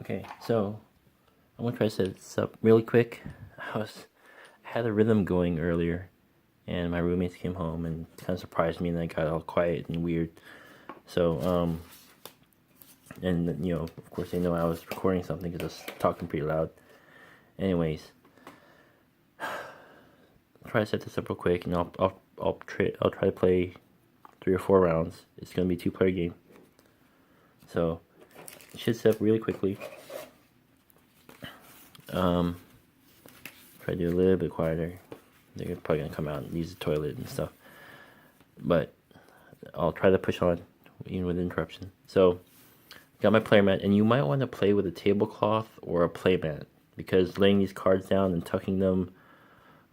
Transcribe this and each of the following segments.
Okay, so I'm gonna try to set this up really quick. I had a rhythm going earlier, and my roommates came home and kind of surprised me, and I got all quiet and weird. So, and you know, of course, they know I was recording something because I was talking pretty loud. Anyways, I'll try to set this up real quick, and I'll try to play 3 or 4 rounds. It's gonna be a 2-player game, so it should set up really quickly. Try to do a little bit quieter. They're probably gonna come out and use the toilet and stuff, but I'll try to push on even with interruption. So, got my player mat, and you might want to play with a tablecloth or a play mat, because laying these cards down and tucking them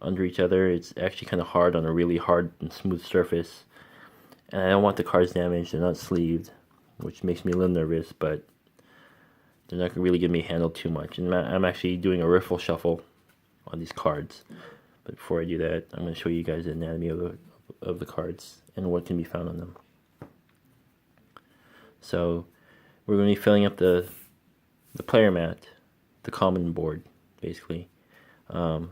under each other, it's actually kind of hard on a really hard and smooth surface. And I don't want the cards damaged. They're not sleeved, which makes me a little nervous, but they're not really gonna be handled too much. And I'm actually doing a riffle shuffle on these cards. But before I do that, I'm going to show you guys the anatomy of the cards and what can be found on them. So we're going to be filling up the player mat, the common board, basically. 2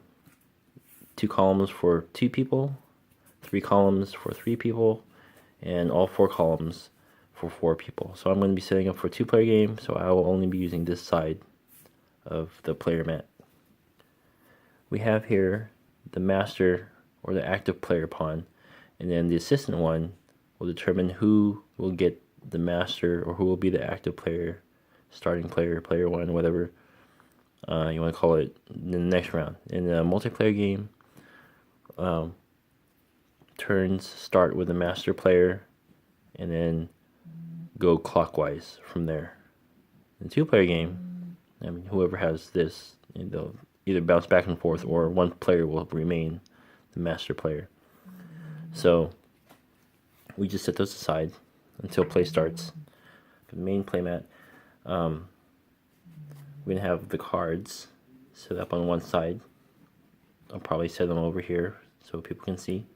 columns for 2 people, 3 columns for 3 people, and all 4 columns for 4 people. So I'm going to be setting up for a 2-player game, so I will only be using this side of the player mat. We have here the master or the active player pawn, and then the assistant one will determine who will get the master or who will be the active player, starting player, player 1, whatever you want to call it, in the next round. In a multiplayer game, turns start with the master player and then go clockwise from there. In a 2-player game, I mean, whoever has this, they'll either bounce back and forth, or one player will remain the master player. So we just set those aside until play starts. For the main playmat, we're gonna have the cards set up on one side. I'll probably set them over here so people can see.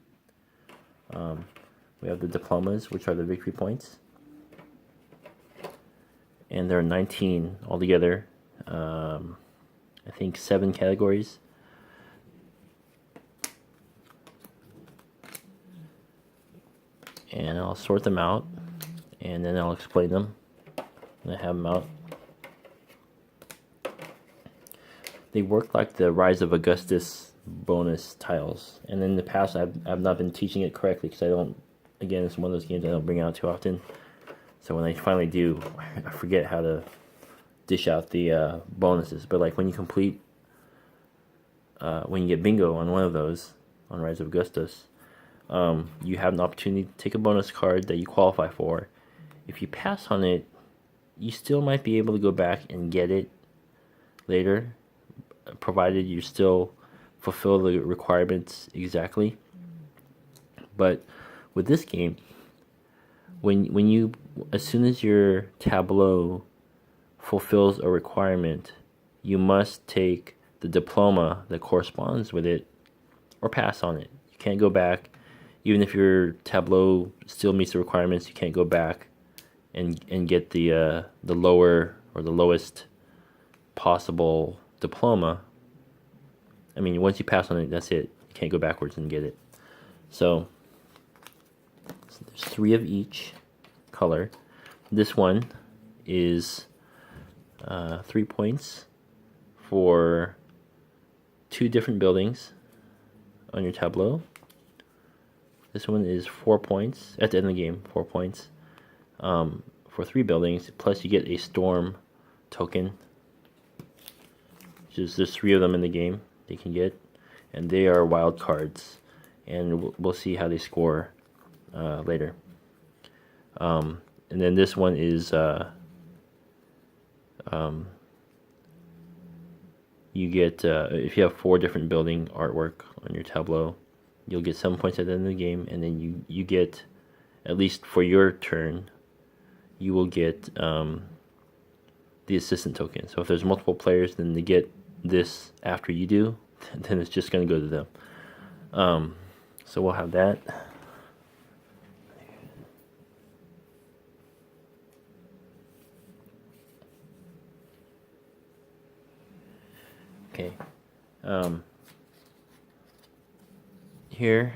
We have the diplomas, which are the victory points, and there are 19 altogether. I think 7 categories. And I'll sort them out, and then I'll explain them when I have them out. They work like the Rise of Augustus bonus tiles, and in the past I've not been teaching it correctly because I don't, again, it's one of those games I don't bring out too often. So when I finally do, I forget how to dish out the bonuses. But like when you complete, when you get bingo on one of those, on Rise of Augustus, you have an opportunity to take a bonus card that you qualify for. If you pass on it, you still might be able to go back and get it later, provided you still fulfill the requirements exactly. But with this game, when you, as soon as your tableau fulfills a requirement, you must take the diploma that corresponds with it or pass on it. You can't go back. Even if your tableau still meets the requirements, you can't go back and get the lower or the lowest possible diploma. I mean, once you pass on it, that's it. You can't go backwards and get it. So there's 3 of each color. This one is 3 points for 2 different buildings on your tableau. This one is 4 points at the end of the game. 4 points for 3 buildings. Plus, you get a storm token. There's 3 of them in the game they can get, and they are wild cards. And we'll see how they score later. And then this one is you get if you have 4 different building artwork on your tableau, you'll get 7 points at the end of the game, and then you get, at least for your turn, you will get the assistant token. So if there's multiple players, then they get this after you do, then it's just going to go to them. So we'll have that. Okay. Here,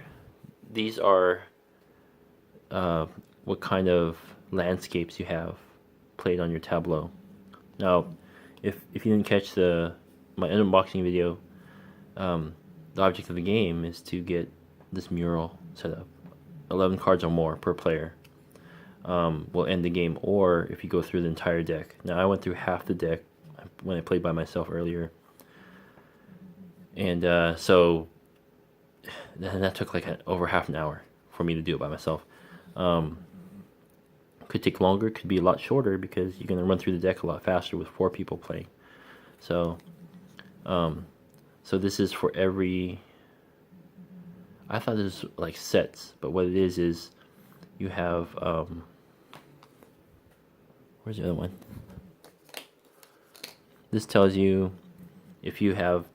these are what kind of landscapes you have played on your tableau. Now, if you didn't catch my unboxing video, the object of the game is to get this mural set up. 11 cards or more per player will end the game, or if you go through the entire deck. Now, I went through half the deck when I played by myself earlier, and so that took like over half an hour for me to do it by myself. Could take longer, could be a lot shorter, because you're going to run through the deck a lot faster with 4 people playing. So this is for every... I thought this was like sets, but what it is you have... where's the other one? This tells you if you have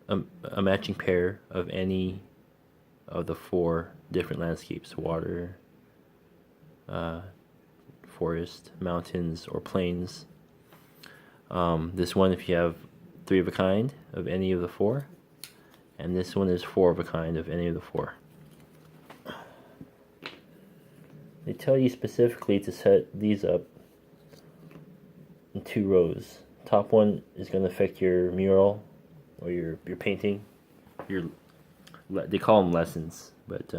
a matching pair of any of the 4 different landscapes: water, forest, mountains, or plains. This one, if you have 3 of a kind of any of the 4, and this one is 4 of a kind of any of the 4. They tell you specifically to set these up in 2 rows. Top one is going to affect your mural or your painting. They call them lessons, but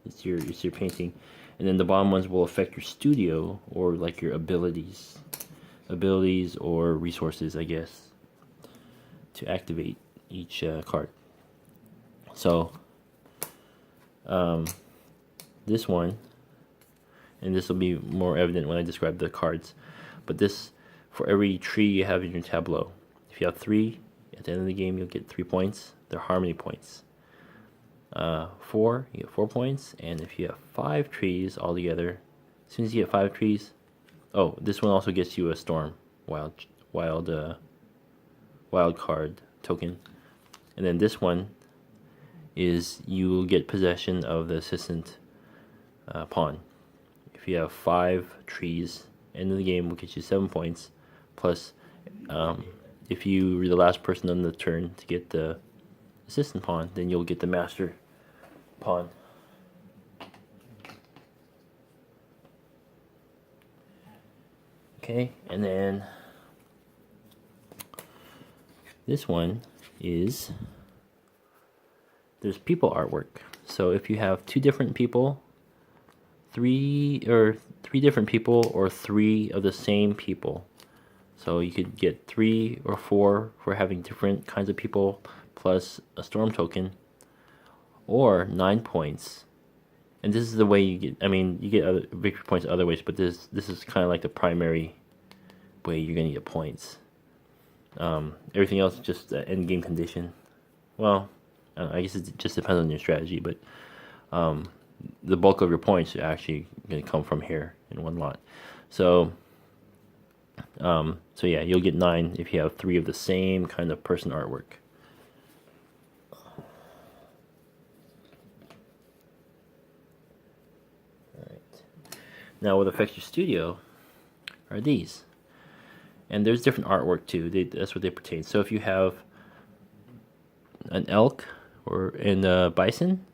it's your painting. And then the bottom ones will affect your studio, or like your abilities or resources, I guess, to activate each card. So this one, and this will be more evident when I describe the cards, but this, for every tree you have in your tableau, if you have 3, at the end of the game you'll get 3 points. They're harmony points. 4, you get 4 points, and if you have 5 trees all together, as soon as you get 5 trees, this one also gets you a storm wild card token, and then this one is you will get possession of the assistant pawn. If you have 5 trees, end of the game will get you 7 points, plus if you were the last person on the turn to get the assistant pawn, then you'll get the master pawn. Okay, and then this one is, there's people artwork. So if you have 2 different people, 3 different people, or 3 of the same people, so you could get 3 or 4 for having different kinds of people plus a storm token, or 9 points. And this is the way you get, you get other victory points other ways, but this is kind of like the primary way you're going to get points. Everything else is just an end game condition. Well, I guess it just depends on your strategy, but the bulk of your points are actually going to come from here in one lot. So yeah, you'll get 9 if you have 3 of the same kind of person artwork. Now, what affects your studio are these. And there's different artwork too. That's what they pertain. So if you have an elk and a bison,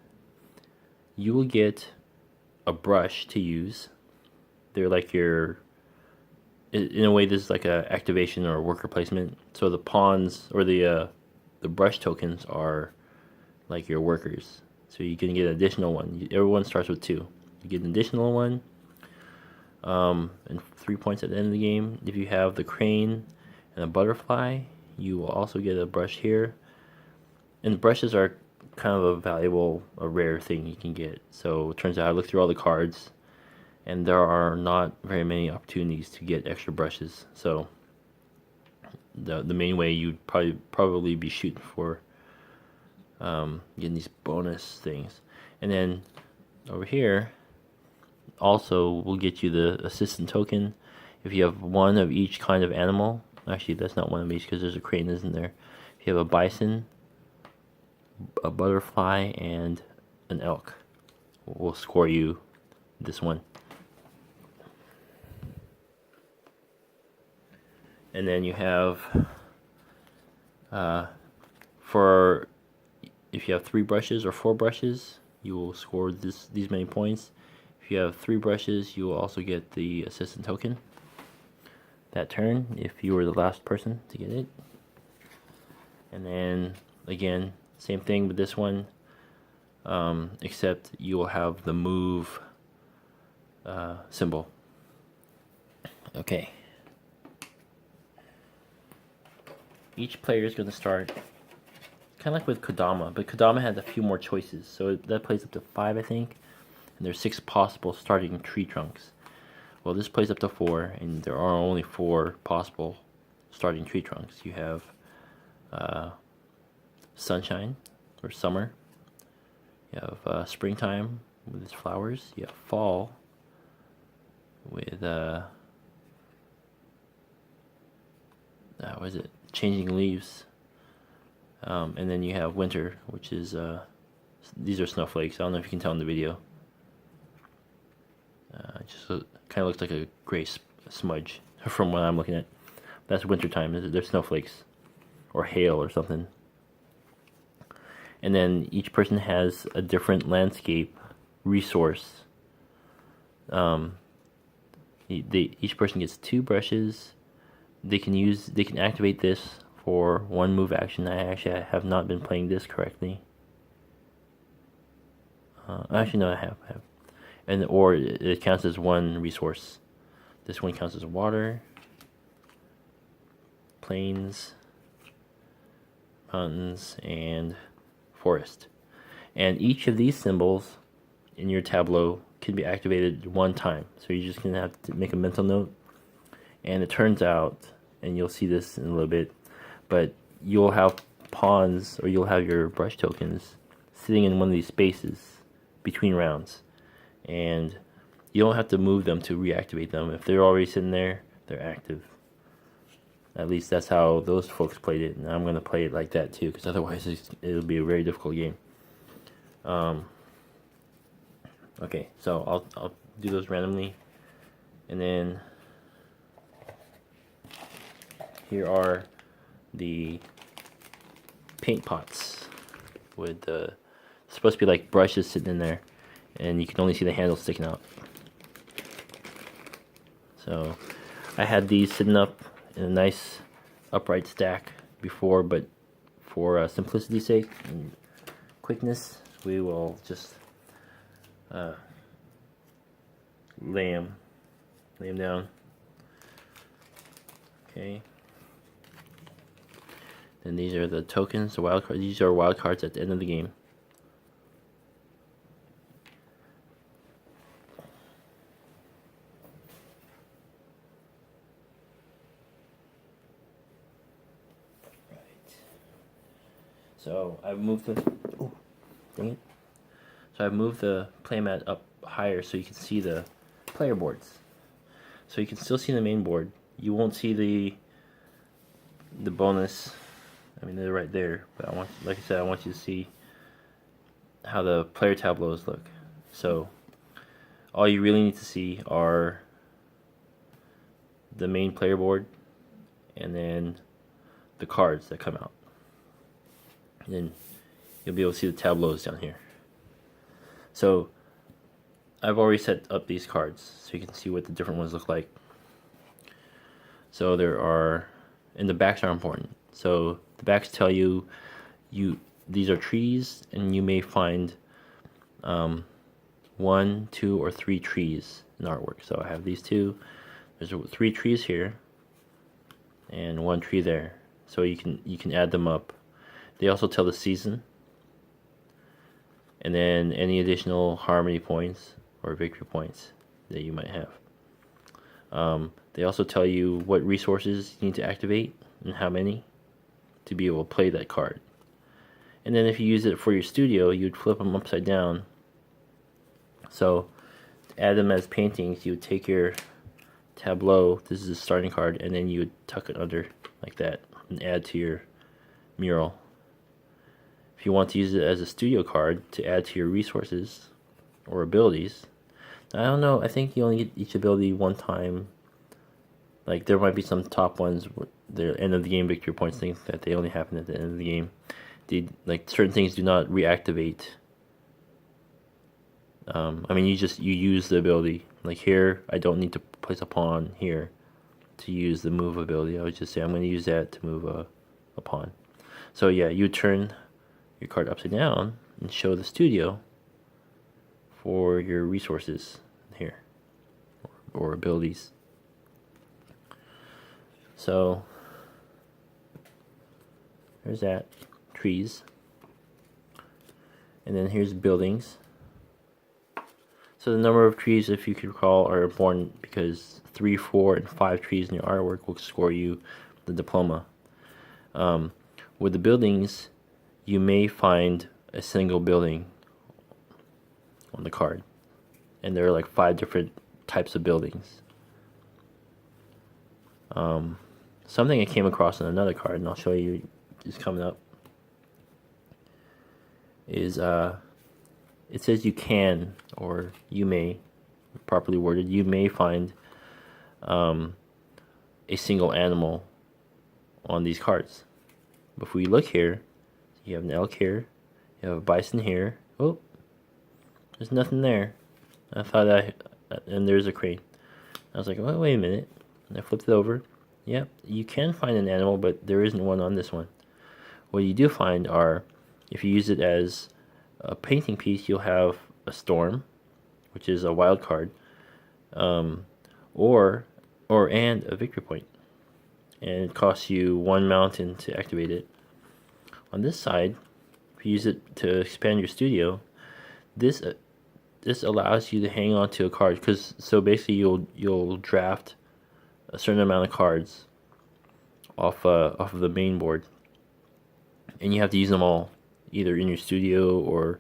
you will get a brush to use. They're like in a way, this is like a activation or a worker placement. So the pawns, or the brush tokens, are like your workers. So you can get an additional one. Everyone starts with 2. You get an additional one. And 3 points at the end of the game. If you have the crane and a butterfly, you will also get a brush here. And brushes are kind of a rare thing you can get. So it turns out I looked through all the cards, and there are not very many opportunities to get extra brushes. So the main way you'd probably be shooting for getting these bonus things. And then over here also will get you the assistant token if you have 1 of each kind of animal. Actually, that's not 1 of each, because there's a crane, isn't there? If you have a bison, a butterfly, and an elk, will score you this one. And then you have For if you have 3 brushes or 4 brushes, you will score these many points. If you have 3 brushes, you will also get the assistant token that turn if you were the last person to get it. And then again, same thing with this one, except you will have the move symbol. Okay. Each player is going to start kind of like with Kodama, but Kodama had a few more choices, so that plays up to 5, I think, and there's 6 possible starting tree trunks. Well, this plays up to 4, and there are only 4 possible starting tree trunks. You have sunshine or summer. You have springtime with its flowers. You have fall with what is it? Changing leaves. And then you have winter, which is these are snowflakes. I don't know if you can tell in the video. It just kind of looks like a gray smudge from what I'm looking at. That's winter time. They're snowflakes or hail or something. And then each person has a different landscape resource. Each person gets 2 brushes. They can activate this for 1 move action. I have not been playing this correctly. Actually, no, I have. Or it counts as 1 resource. This one counts as water, plains, mountains, and forest. And each of these symbols in your tableau can be activated 1 time. So you're just going to have to make a mental note. And it turns out, and you'll see this in a little bit, but you'll have pawns, or you'll have your brush tokens sitting in one of these spaces between rounds. And you don't have to move them to reactivate them. If they're already sitting there, they're active. At least that's how those folks played it, and I'm going to play it like that too, because otherwise it'll be a very difficult game. Okay, so I'll do those randomly, and then here are the paint pots with the supposed to be like brushes sitting in there, and you can only see the handle sticking out. So I had these sitting up in a nice upright stack before, but for simplicity's sake and quickness, we will just lay them down. Okay. Then these are the tokens, the wild cards. These are wild cards at the end of the game. So I've moved the dang it. So I've moved the playmat up higher so you can see the player boards. So you can still see the main board. You won't see the bonus. I mean, they're right there, but like I said, I want you to see how the player tableaus look. So all you really need to see are the main player board and then the cards that come out. And then you'll be able to see the tableaus down here. So I've already set up these cards so you can see what the different ones look like. So there are, and the backs are important. So the backs tell you these are trees, and you may find 1, 2, or 3 trees in artwork. So I have these 2. There's 3 trees here, and 1 tree there. So you can add them up. They also tell the season, and then any additional harmony points or victory points that you might have. They also tell you what resources you need to activate and how many to be able to play that card. And then if you use it for your studio, you'd flip them upside down. So to add them as paintings, you would take your tableau, this is a starting card, and then you would tuck it under like that and add to your mural. If you want to use it as a studio card to add to your resources or abilities, I don't know, I think you only get each ability 1 time Like there might be some top ones, the end of the game victory points, things that they only happen at the end of the game. Like certain things do not reactivate. I mean, you use the ability. Like here, I don't need to place a pawn here to use the move ability. I would just say I'm going to use that to move a pawn. So yeah, you turn your card upside down and show the studio for your resources here or abilities. So there's that, trees, and then here's buildings. So the number of trees, if you can recall, are important because 3, 4, and 5 trees in your artwork will score you the diploma. With the buildings, you may find a single building on the card, and there are like 5 different types of buildings. Something I came across on another card, and I'll show you, is coming up, is it says you can, or you may, properly worded, you may find a single animal on these cards. But if we look here, you have an elk here, you have a bison here. Oh, there's nothing there. I thought and there's a crane. I was like, oh, wait a minute. And I flipped it over. Yep, you can find an animal, but there isn't one on this one. What you do find are, if you use it as a painting piece, you'll have a storm, which is a wild card, or and a victory point, and it costs you 1 mountain to activate it. On this side, if you use it to expand your studio, this allows you to hang on to a card, so basically you'll draft a certain amount of cards off of the main board, and you have to use them all, either in your studio or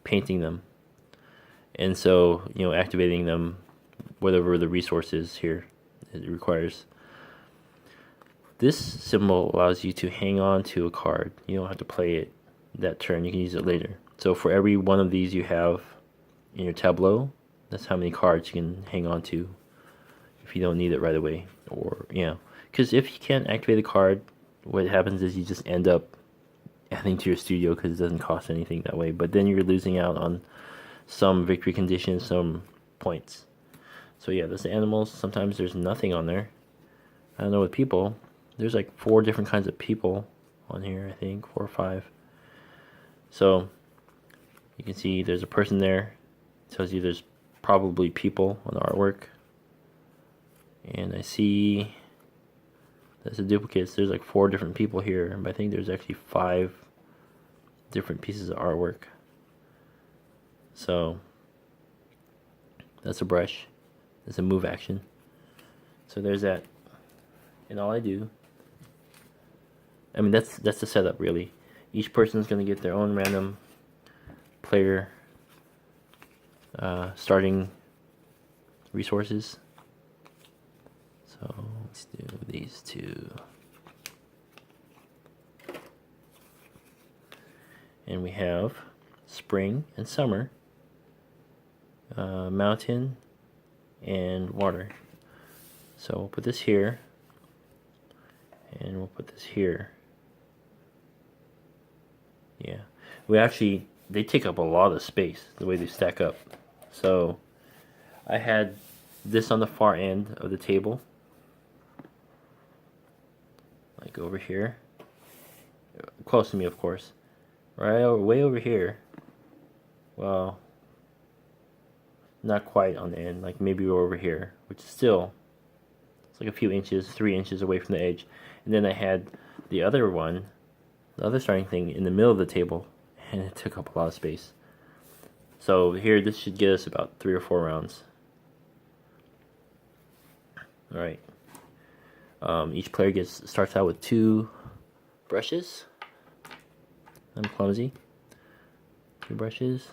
painting them. And so, activating them, whatever the resource is here it requires. This symbol allows you to hang on to a card. You don't have to play it that turn. You can use it later. So for every one of these you have in your tableau, that's how many cards you can hang on to if you don't need it right away. Or, because if you can't activate a card, what happens is you just end up adding to your studio because it doesn't cost anything that way. But then you're losing out on some victory conditions, some points. So yeah, those animals, sometimes there's nothing on there. I don't know with people. There's like 4 different kinds of people on here, I think, 4 or 5. So you can see there's a person there. It tells you there's probably people on the artwork. And I see that's the duplicates. There's like 4 different people here, but I think there's actually 5 different pieces of artwork. So that's a brush. That's a move action. So there's that. And all I do, I mean, that's the setup really. Each person's going to get their own random player starting resources. So let's do these 2. And we have spring and summer, mountain, and water. So we'll put this here, and we'll put this here. Yeah, they take up a lot of space the way they stack up. So I had this on the far end of the table, like over here, close to me, of course. Way over here. Well, not quite on the end, like maybe over here, which is still, it's like a few inches, 3 inches away from the edge. And then I had the other one, the other starting thing, in the middle of the table, and it took up a lot of space. So here, this should get us about 3 or 4 rounds. Alright. Each player starts out with 2 brushes. I'm clumsy. 2 brushes.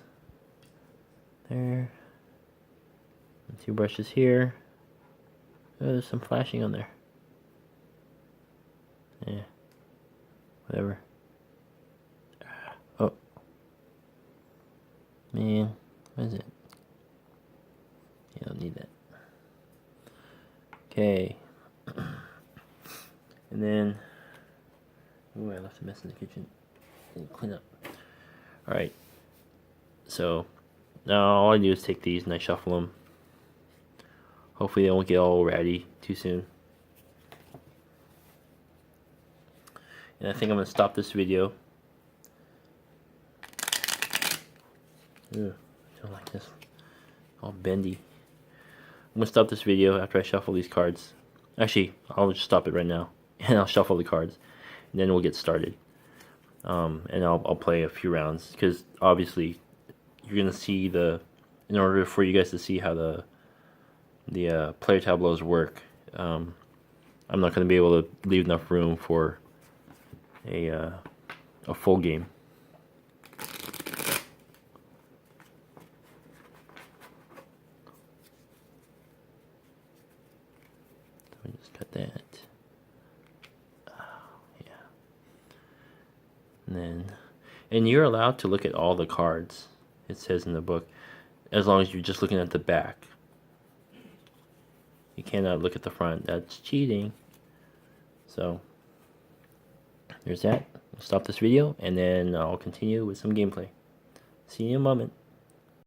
There. And 2 brushes here. Oh, there's some flashing on there. Yeah. Whatever. Oh. Man. What is it? You don't need that. Okay. And then, ooh, I left a mess in the kitchen. Clean up. Alright, so now all I do is take these and I shuffle them. Hopefully they won't get all ratty too soon. And I think I'm going to stop this video. Ugh, I don't like this. All bendy. I'm going to stop this video after I shuffle these cards. Actually, I'll just stop it right now. And I'll shuffle the cards. And then we'll get started. And I'll play a few rounds. Because obviously, you're going to see in order for you guys to see how the player tableaus work, I'm not going to be able to leave enough room for a full game. Let me just cut that. Yeah. And you're allowed to look at all the cards, it says in the book, as long as you're just looking at the back. You cannot look at the front. That's cheating. So there's that. I'll stop this video and then I'll continue with some gameplay. See you in a moment.